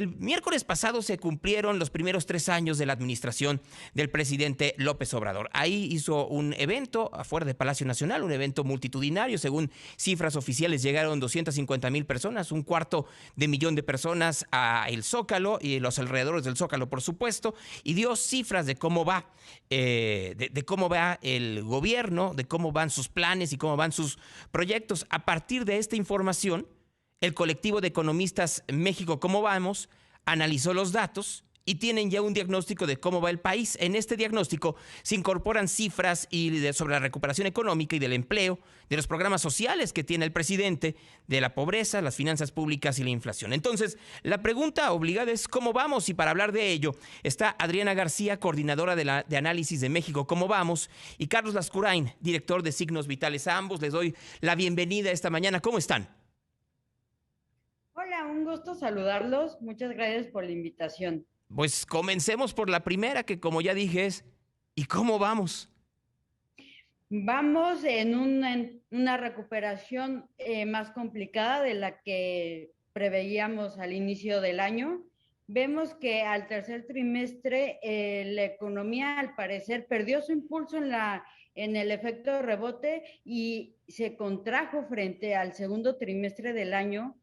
El miércoles pasado se cumplieron los primeros 3 años de la administración del presidente López Obrador. Ahí hizo un evento afuera del Palacio Nacional, un evento multitudinario. Según cifras oficiales, llegaron 250,000 personas, 250,000 de personas a el Zócalo y los alrededores del Zócalo, por supuesto, y dio cifras de cómo va, de cómo va el gobierno, de cómo van sus planes y cómo van sus proyectos. A partir de esta información, el colectivo de economistas México Cómo Vamos analizó los datos y tienen ya un diagnóstico de cómo va el país. En este diagnóstico se incorporan cifras sobre la recuperación económica y del empleo, de los programas sociales que tiene el presidente, de la pobreza, las finanzas públicas y la inflación. Entonces, la pregunta obligada es ¿cómo vamos? Y para hablar de ello está Adriana García, coordinadora de análisis de México Cómo Vamos, y Carlos Lascurain, director de Signos Vitales. A ambos les doy la bienvenida esta mañana. ¿Cómo están? Hola, un gusto saludarlos. Muchas gracias por la invitación. Pues comencemos por la primera, que como ya dije es, ¿y cómo vamos? Vamos en una recuperación más complicada de la que preveíamos al inicio del año. Vemos que al tercer trimestre la economía al parecer perdió su impulso en el efecto de rebote y se contrajo frente al segundo trimestre del año.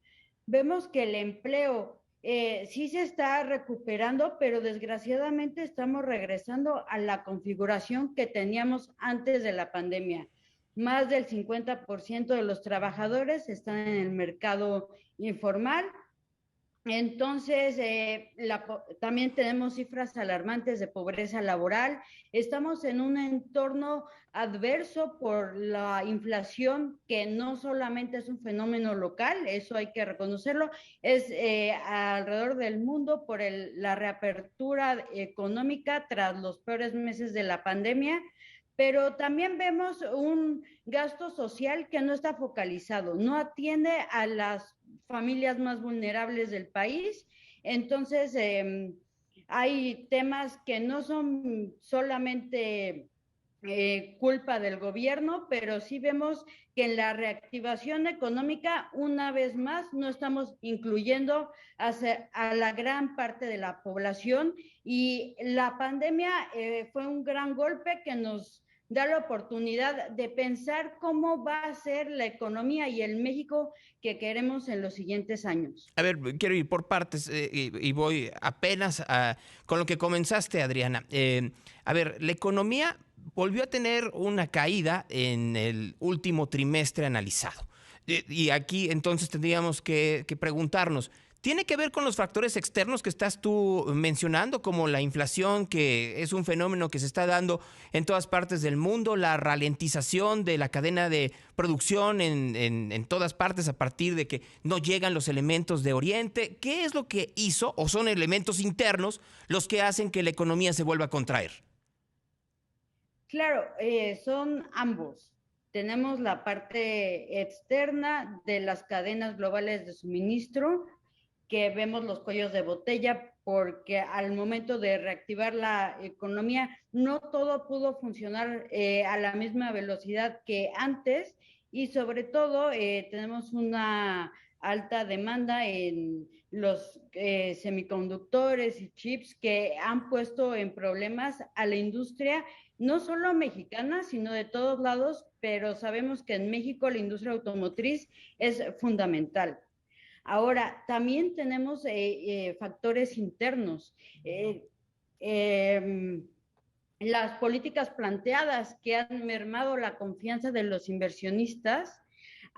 Vemos que el empleo sí se está recuperando, pero desgraciadamente estamos regresando a la configuración que teníamos antes de la pandemia. Más del 50% de los trabajadores están en el mercado informal. Entonces, también tenemos cifras alarmantes de pobreza laboral. Estamos en un entorno adverso por la inflación, que no solamente es un fenómeno local, eso hay que reconocerlo, es alrededor del mundo por la reapertura económica tras los peores meses de la pandemia. Pero también vemos un gasto social que no está focalizado, no atiende a las familias más vulnerables del país. Entonces, hay temas que no son solamente culpa del gobierno, pero sí vemos que en la reactivación económica, una vez más, no estamos incluyendo a la gran parte de la población, y la pandemia fue un gran golpe que nos da la oportunidad de pensar cómo va a ser la economía y el México que queremos en los siguientes años. A ver, quiero ir por partes y voy apenas con lo que comenzaste, Adriana. A ver, la economía volvió a tener una caída en el último trimestre analizado. Y aquí entonces tendríamos que preguntarnos, ¿tiene que ver con los factores externos que estás tú mencionando, como la inflación, que es un fenómeno que se está dando en todas partes del mundo, la ralentización de la cadena de producción en todas partes a partir de que no llegan los elementos de Oriente? ¿Qué es lo que hizo o son elementos internos los que hacen que la economía se vuelva a contraer? Claro, son ambos. Tenemos la parte externa de las cadenas globales de suministro, que vemos los cuellos de botella, porque al momento de reactivar la economía no todo pudo funcionar a la misma velocidad que antes, y sobre todo tenemos una alta demanda en los semiconductores y chips que han puesto en problemas a la industria, no solo mexicana, sino de todos lados, pero sabemos que en México la industria automotriz es fundamental. Ahora, también tenemos factores internos. Eh, eh, las políticas planteadas que han mermado la confianza de los inversionistas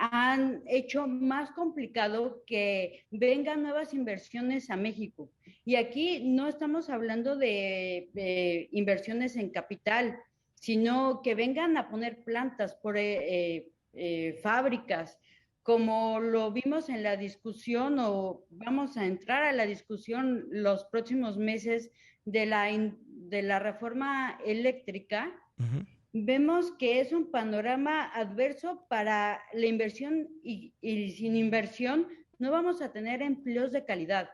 han hecho más complicado que vengan nuevas inversiones a México. Y aquí no estamos hablando de inversiones en capital, sino que vengan a poner plantas, fábricas, como lo vimos en la discusión, o vamos a entrar a la discusión los próximos meses de la reforma eléctrica. Ujú. Vemos que es un panorama adverso para la inversión, y sin inversión no vamos a tener empleos de calidad.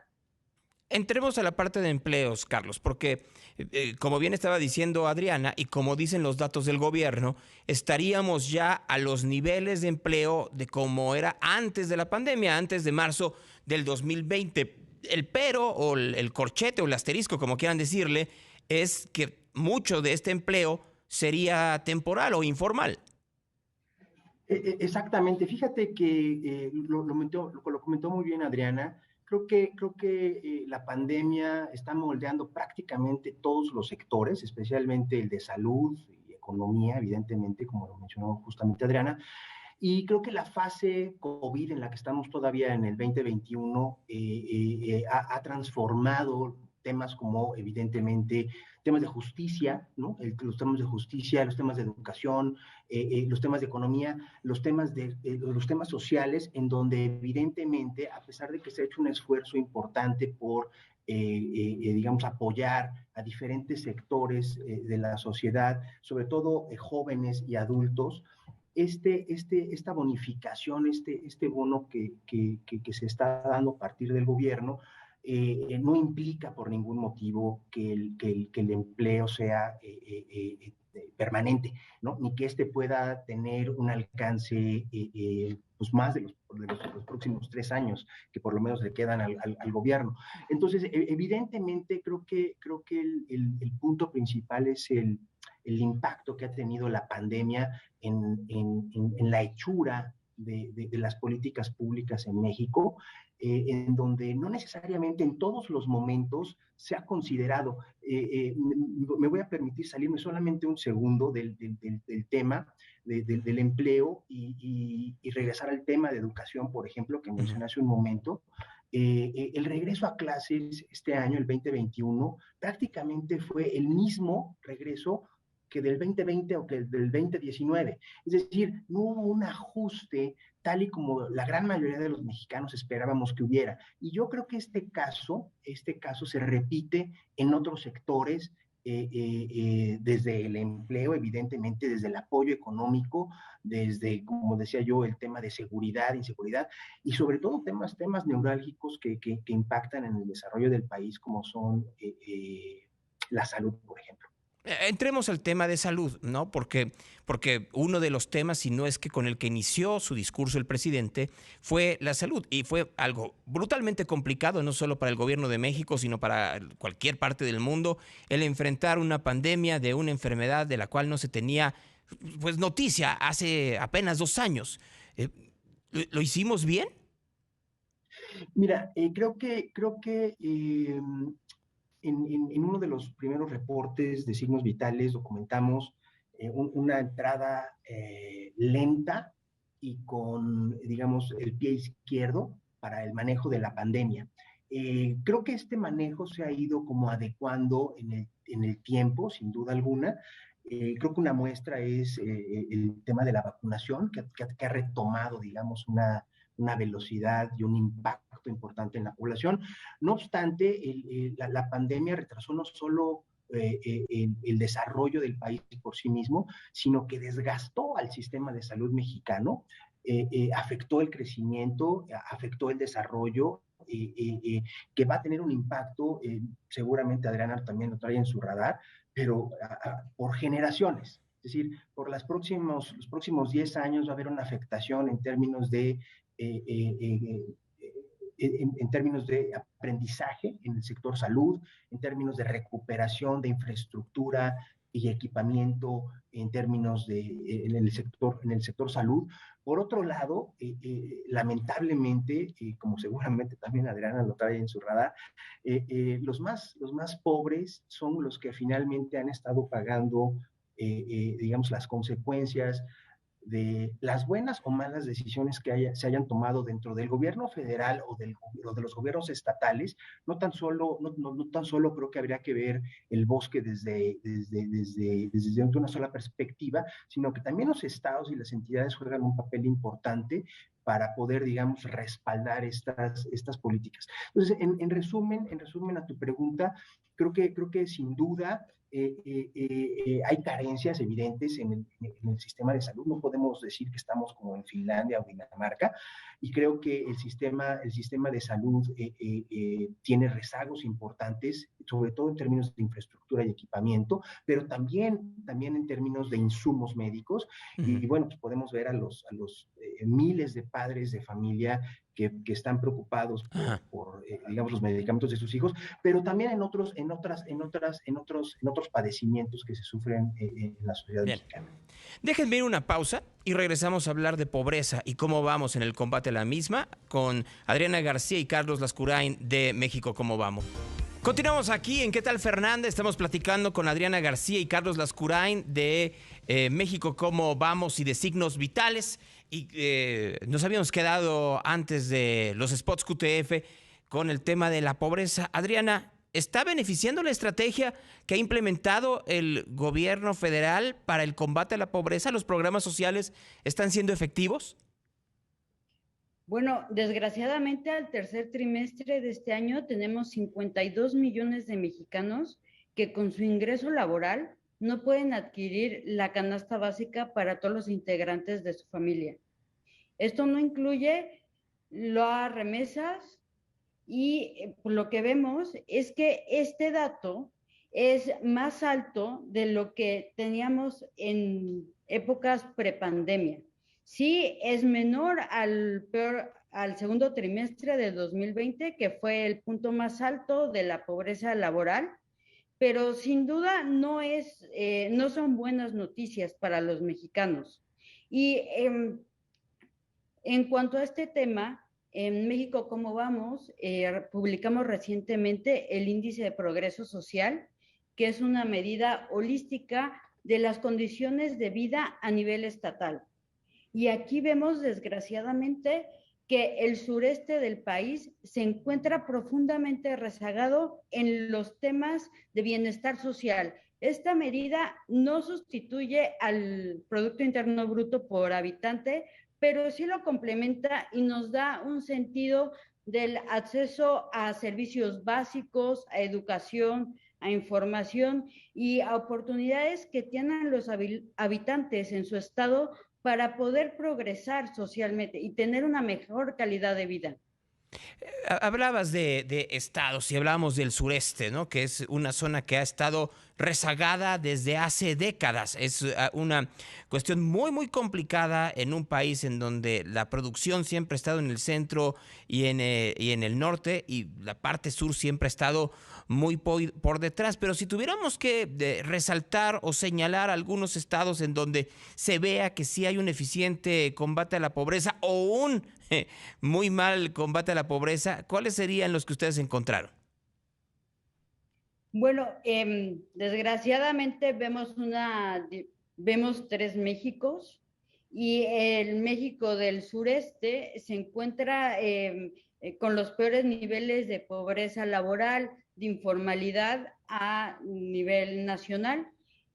Entremos a la parte de empleos, Carlos, porque como bien estaba diciendo Adriana y como dicen los datos del gobierno, estaríamos ya a los niveles de empleo de como era antes de la pandemia, antes de marzo del 2020. El pero o el corchete o el asterisco, como quieran decirle, es que mucho de este empleo sería temporal o informal. Exactamente, fíjate que lo comentó muy bien Adriana. Creo que la pandemia está moldeando prácticamente todos los sectores, especialmente el de salud y economía, evidentemente, como lo mencionó justamente Adriana. Y creo que la fase COVID en la que estamos todavía en el 2021 ha transformado temas como, evidentemente, temas de justicia, ¿no? Los temas de justicia, los temas de educación, los temas de economía, los temas sociales, en donde evidentemente, a pesar de que se ha hecho un esfuerzo importante por digamos, apoyar a diferentes sectores de la sociedad, sobre todo jóvenes y adultos, esta bonificación, este bono que se está dando a partir del gobierno, no implica por ningún motivo que el empleo sea permanente, ¿no? Ni que este pueda tener un alcance pues más de los próximos 3 años que por lo menos le quedan al gobierno. Entonces, evidentemente, creo que el punto principal es el impacto que ha tenido la pandemia en la hechura de las políticas públicas en México, en donde no necesariamente en todos los momentos se ha considerado. Me voy a permitir salirme solamente un segundo del tema del empleo y regresar al tema de educación, por ejemplo, que mencioné hace un momento. El regreso a clases este año, el 2021, prácticamente fue el mismo regreso que del 2020 o que del 2019. Es decir, no hubo un ajuste tal y como la gran mayoría de los mexicanos esperábamos que hubiera. Y yo creo que este caso se repite en otros sectores, desde el empleo, evidentemente, desde el apoyo económico, desde, como decía yo, el tema de seguridad, inseguridad, y sobre todo temas neurálgicos que impactan en el desarrollo del país, como son la salud, por ejemplo. Entremos al tema de salud, ¿no? Porque uno de los temas, si no es que con el que inició su discurso el presidente, fue la salud. Y fue algo brutalmente complicado, no solo para el gobierno de México, sino para cualquier parte del mundo, el enfrentar una pandemia de una enfermedad de la cual no se tenía pues noticia hace apenas 2 años. ¿Lo hicimos bien? Mira, creo que en uno de los primeros reportes de signos vitales documentamos una entrada lenta y con, digamos, el pie izquierdo para el manejo de la pandemia. Creo que este manejo se ha ido como adecuando en el tiempo, sin duda alguna. Creo que una muestra es el tema de la vacunación, que ha retomado, digamos, una velocidad y un impacto importante en la población. No obstante, la pandemia retrasó no solo el desarrollo del país por sí mismo, sino que desgastó al sistema de salud mexicano, afectó el crecimiento, afectó el desarrollo, que va a tener un impacto, seguramente Adriana también lo trae en su radar, pero por generaciones. Es decir, por los próximos 10 años va a haber una afectación en términos de eh, eh, en términos de aprendizaje en el sector salud, en términos de recuperación de infraestructura y equipamiento en términos en el sector salud. Por otro lado, lamentablemente, como seguramente también Adriana lo trae en su radar, los más pobres son los que finalmente han estado pagando, digamos, las consecuencias de las buenas o malas decisiones que se hayan tomado dentro del gobierno federal o de los gobiernos estatales. No tan solo creo que habría que ver el bosque desde una sola perspectiva, sino que también los estados y las entidades juegan un papel importante para poder, digamos, respaldar estas políticas. Entonces, en resumen a tu pregunta, creo que sin duda hay carencias evidentes en el sistema de salud. No podemos decir que estamos como en Finlandia o Dinamarca, y creo que el sistema de salud tiene rezagos importantes, sobre todo en términos de infraestructura y equipamiento, pero también en términos de insumos médicos. Uh -huh. Y bueno, pues podemos ver a los miles de padres de familia que están preocupados digamos, los medicamentos de sus hijos, pero también en otros padecimientos que se sufren en la sociedad Bien. mexicana. Déjenme ir una pausa y regresamos a hablar de pobreza y cómo vamos en el combate a la misma con Adriana García y Carlos Lascurain de México Cómo Vamos. Continuamos aquí en ¿Qué tal, Fernanda? Estamos platicando con Adriana García y Carlos Lascurain de México Cómo Vamos y de Signos Vitales. Y nos habíamos quedado antes de los spots QTF con el tema de la pobreza. Adriana, ¿está beneficiando la estrategia que ha implementado el gobierno federal para el combate a la pobreza? ¿Los programas sociales están siendo efectivos? Bueno, desgraciadamente al tercer trimestre de este año tenemos 52 millones de mexicanos que con su ingreso laboral no pueden adquirir la canasta básica para todos los integrantes de su familia. Esto no incluye las remesas y lo que vemos es que este dato es más alto de lo que teníamos en épocas prepandemia. Sí, es menor al segundo trimestre de 2020, que fue el punto más alto de la pobreza laboral, pero sin duda no son buenas noticias para los mexicanos. Y en cuanto a este tema, en México Cómo Vamos, publicamos recientemente el Índice de Progreso Social, que es una medida holística de las condiciones de vida a nivel estatal. Y aquí vemos, desgraciadamente, que el sureste del país se encuentra profundamente rezagado en los temas de bienestar social. Esta medida no sustituye al Producto Interno Bruto por habitante, pero sí lo complementa y nos da un sentido del acceso a servicios básicos, a educación, a información y a oportunidades que tienen los habitantes en su estado para poder progresar socialmente y tener una mejor calidad de vida. Hablabas de estados y hablábamos del sureste, ¿no? Que es una zona que ha estado rezagada desde hace décadas. Es una cuestión muy, muy complicada en un país en donde la producción siempre ha estado en el centro y en el norte, y la parte sur siempre ha estado muy por detrás. Pero si tuviéramos que resaltar o señalar algunos estados en donde se vea que sí hay un eficiente combate a la pobreza o un muy mal combate a la pobreza, ¿cuáles serían los que ustedes encontraron? Bueno, desgraciadamente vemos tres Méxicos, y el México del sureste se encuentra con los peores niveles de pobreza laboral, de informalidad a nivel nacional.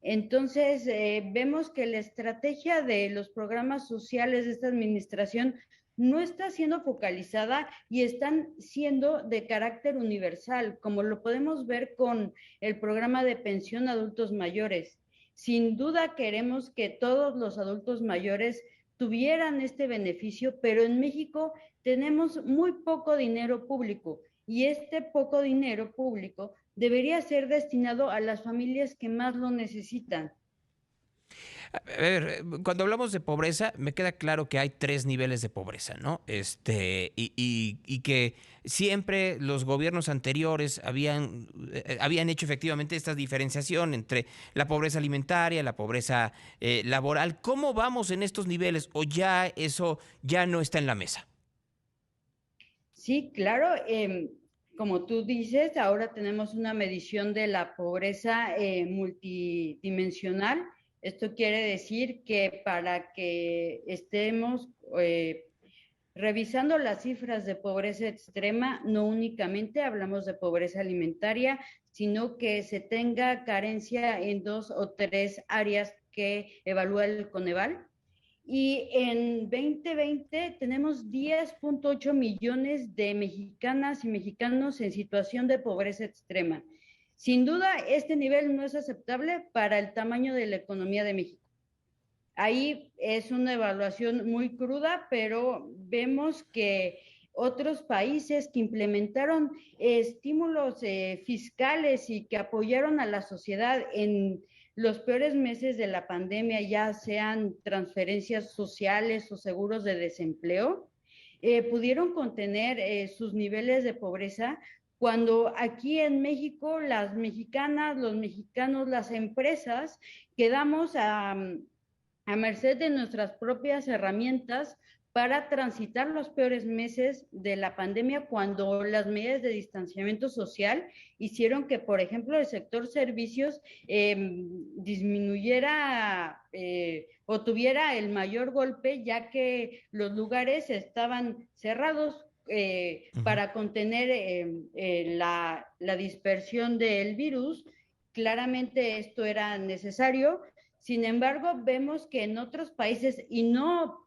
Entonces, vemos que la estrategia de los programas sociales de esta administración no está siendo focalizada y están siendo de carácter universal, como lo podemos ver con el programa de pensión a adultos mayores. Sin duda queremos que todos los adultos mayores tuvieran este beneficio, pero en México tenemos muy poco dinero público, y este poco dinero público debería ser destinado a las familias que más lo necesitan. A ver, cuando hablamos de pobreza, me queda claro que hay tres niveles de pobreza, ¿no? Y que siempre los gobiernos anteriores habían hecho efectivamente esta diferenciación entre la pobreza alimentaria, la pobreza laboral. ¿Cómo vamos en estos niveles? ¿O ya eso ya no está en la mesa? Sí, claro. Como tú dices, ahora tenemos una medición de la pobreza multidimensional. Esto quiere decir que para que estemos revisando las cifras de pobreza extrema, no únicamente hablamos de pobreza alimentaria, sino que se tenga carencia en 2 o 3 áreas que evalúa el Coneval. Y en 2020 tenemos 10.8 millones de mexicanas y mexicanos en situación de pobreza extrema. Sin duda, este nivel no es aceptable para el tamaño de la economía de México. Ahí es una evaluación muy cruda, pero vemos que otros países que implementaron estímulos fiscales y que apoyaron a la sociedad en los peores meses de la pandemia, ya sean transferencias sociales o seguros de desempleo, pudieron contener sus niveles de pobreza, cuando aquí en México las mexicanas, los mexicanos, las empresas quedamos a merced de nuestras propias herramientas para transitar los peores meses de la pandemia, cuando las medidas de distanciamiento social hicieron que, por ejemplo, el sector servicios disminuyera o tuviera el mayor golpe, ya que los lugares estaban cerrados para contener la dispersión del virus. Claramente esto era necesario. Sin embargo, vemos que en otros países, y no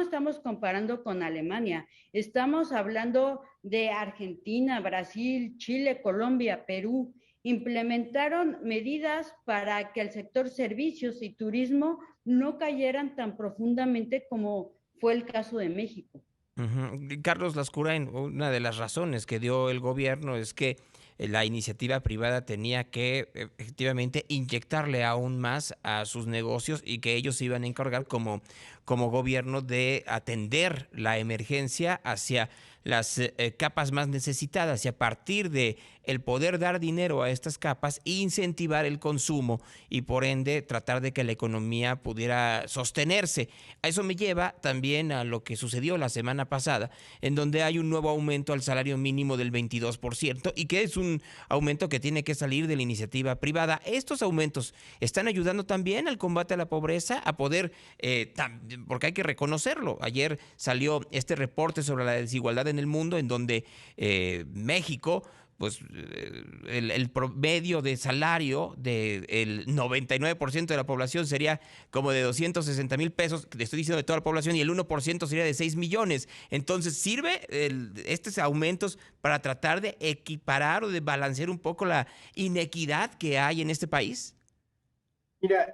estamos comparando con Alemania, estamos hablando de Argentina, Brasil, Chile, Colombia, Perú, implementaron medidas para que el sector servicios y turismo no cayeran tan profundamente como fue el caso de México. Carlos Lascurain, una de las razones que dio el gobierno es que la iniciativa privada tenía que efectivamente inyectarle aún más a sus negocios y que ellos se iban a encargar como gobierno de atender la emergencia hacia las capas más necesitadas, y a partir de el poder dar dinero a estas capas, incentivar el consumo y por ende tratar de que la economía pudiera sostenerse. A eso me lleva también a lo que sucedió la semana pasada, en donde hay un nuevo aumento al salario mínimo del 22% y que es un aumento que tiene que salir de la iniciativa privada. Estos aumentos están ayudando también al combate a la pobreza, a poder, porque hay que reconocerlo. Ayer salió este reporte sobre la desigualdad en el mundo, en donde México, pues el promedio de salario del 99% de la población sería como de 260,000 pesos, te estoy diciendo de toda la población, y el 1% sería de 6 millones. Entonces, ¿sirve estos aumentos para tratar de equiparar o de balancear un poco la inequidad que hay en este país? Mira,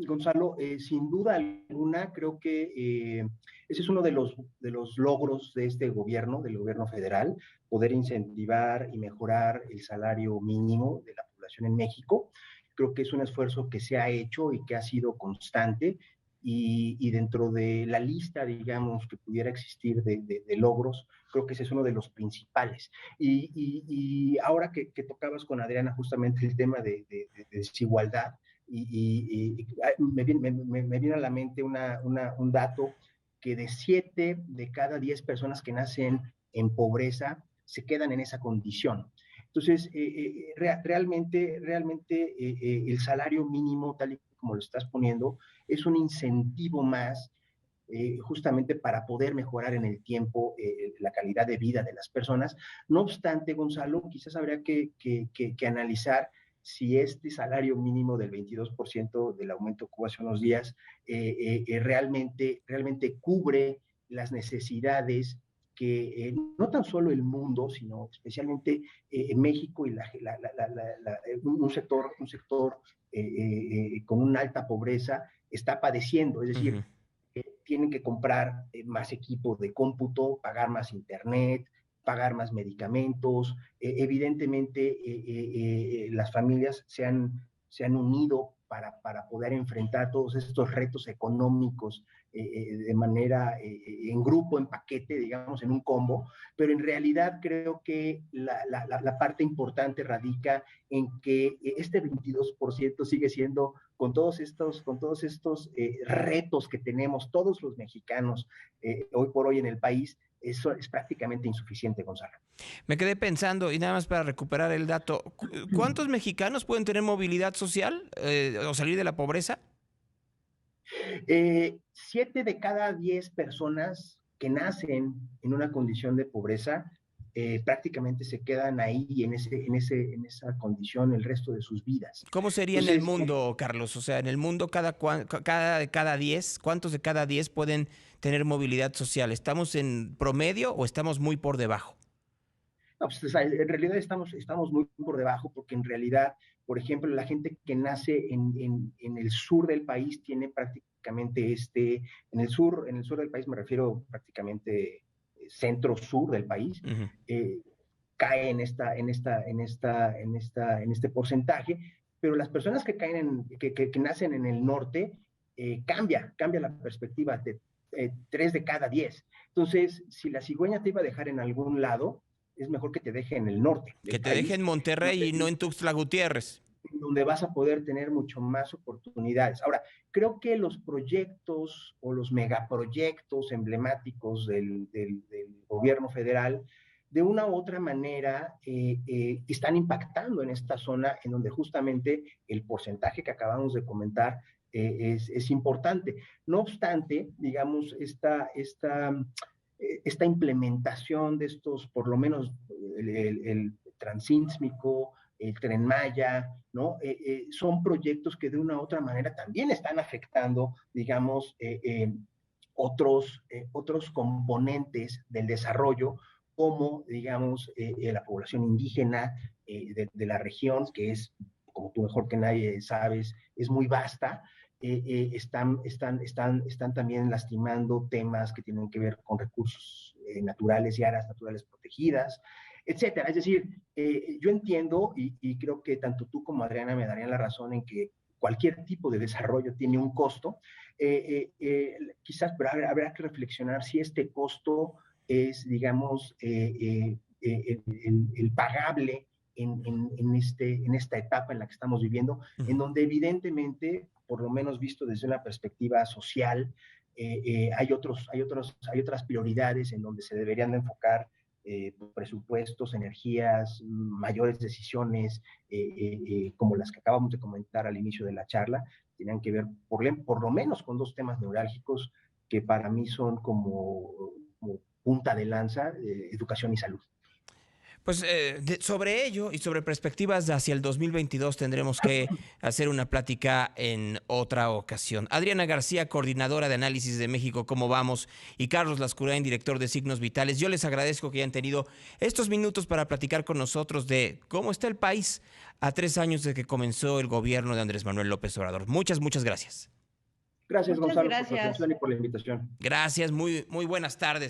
Gonzalo, sin duda alguna, creo que ese es uno de los logros de este gobierno, del gobierno federal, poder incentivar y mejorar el salario mínimo de la población en México. Creo que es un esfuerzo que se ha hecho y que ha sido constante, y dentro de la lista, digamos, que pudiera existir de logros, creo que ese es uno de los principales. Y ahora que tocabas con Adriana justamente el tema de desigualdad, me viene a la mente un dato, que de 7 de cada 10 personas que nacen en pobreza se quedan en esa condición. Entonces, realmente el salario mínimo, tal y como lo estás poniendo, es un incentivo más, justamente para poder mejorar en el tiempo la calidad de vida de las personas. No obstante, Gonzalo, quizás habría que analizar si este salario mínimo del 22% del aumento que hubo hace unos días realmente cubre las necesidades que no tan solo el mundo, sino especialmente México y un sector con una alta pobreza está padeciendo. Es decir, tienen que comprar más equipo de cómputo, pagar más internet, pagar más medicamentos. Evidentemente, las familias se han unido para poder enfrentar todos estos retos económicos de manera en grupo, en paquete, digamos, en un combo, pero en realidad creo que la parte importante radica en que este 22% sigue siendo, con todos estos retos que tenemos todos los mexicanos hoy por hoy en el país, eso es prácticamente insuficiente, Gonzalo. Me quedé pensando, y nada más para recuperar el dato, ¿cuántos mexicanos pueden tener movilidad social o salir de la pobreza? 7 de cada 10 personas que nacen en una condición de pobreza prácticamente se quedan ahí en esa condición el resto de sus vidas. ¿Cómo sería en el mundo, Carlos? O sea, en el mundo cada 10, ¿cuántos de cada 10 pueden tener movilidad social? ¿Estamos en promedio o estamos muy por debajo? No, pues, en realidad estamos muy por debajo, porque en realidad, por ejemplo, la gente que nace en el sur del país tiene prácticamente en el sur del país, me refiero prácticamente centro-sur del país, cae en este porcentaje, pero las personas que nacen en el norte, cambia la perspectiva. 3 de cada 10. Entonces, si la cigüeña te iba a dejar en algún lado, es mejor que te deje en el norte del Que te país, deje en Monterrey y no en Tuxtla Gutiérrez. donde vas a poder tener mucho más oportunidades. Ahora, creo que los proyectos o los megaproyectos emblemáticos del gobierno federal, de una u otra manera, están impactando en esta zona en donde justamente el porcentaje que acabamos de comentar es importante. No obstante, digamos, esta implementación de estos, por lo menos el transísmico, el Tren Maya, ¿no? Son proyectos que de una u otra manera también están afectando, digamos, otros componentes del desarrollo, como, digamos, la población indígena de la región, que es, como tú mejor que nadie sabes, es muy vasta. Están también lastimando temas que tienen que ver con recursos naturales y áreas naturales protegidas, etcétera. Es decir, yo entiendo y creo que tanto tú como Adriana me darían la razón en que cualquier tipo de desarrollo tiene un costo. Quizás habrá que reflexionar si este costo es, digamos, el pagable en esta etapa en la que estamos viviendo, en donde evidentemente, por lo menos visto desde una perspectiva social, hay otras prioridades en donde se deberían de enfocar presupuestos, energías, mayores decisiones, como las que acabamos de comentar al inicio de la charla, tienen que ver por lo menos con 2 temas neurálgicos que para mí son como punta de lanza, educación y salud. Pues sobre ello y sobre perspectivas hacia el 2022 tendremos que hacer una plática en otra ocasión. Adriana García, coordinadora de análisis de México, ¿cómo vamos? Y Carlos Lascurain, director de Signos Vitales. Yo les agradezco que hayan tenido estos minutos para platicar con nosotros de cómo está el país a 3 años de que comenzó el gobierno de Andrés Manuel López Obrador. Muchas gracias. Gracias, Muchas Gonzalo, gracias. por la atención y por la invitación. Gracias, muy buenas tardes.